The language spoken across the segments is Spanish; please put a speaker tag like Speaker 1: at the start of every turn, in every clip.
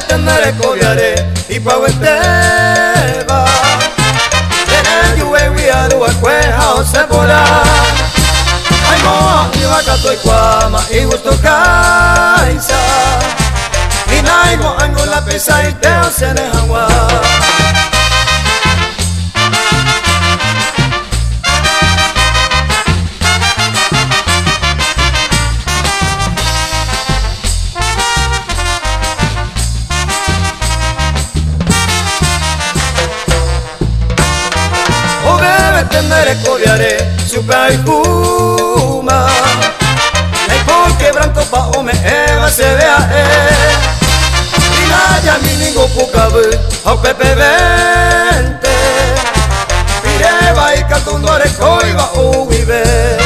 Speaker 1: tendere coviare y pa wenteba tene yuwe wiaru akweha osepora ay mo iwakato ikwama igusto kaisa inay mo angola pesa iteo sene hawa tendere coviare super kuma nei por quebranto pa ome eva se vea ina ya mi ningo pukabu au pepe vente pireva y cantundore coiva o vive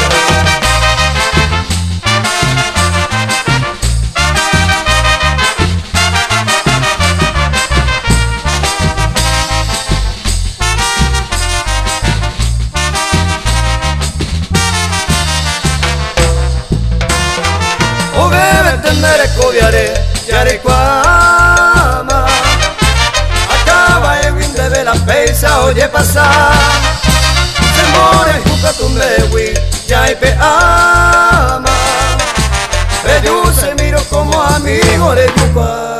Speaker 1: tendere coviare yare kwama acaba e winde de la pesa oye pasar se more juca tumbewi ya y pe ama pero se miro como amigo de yupa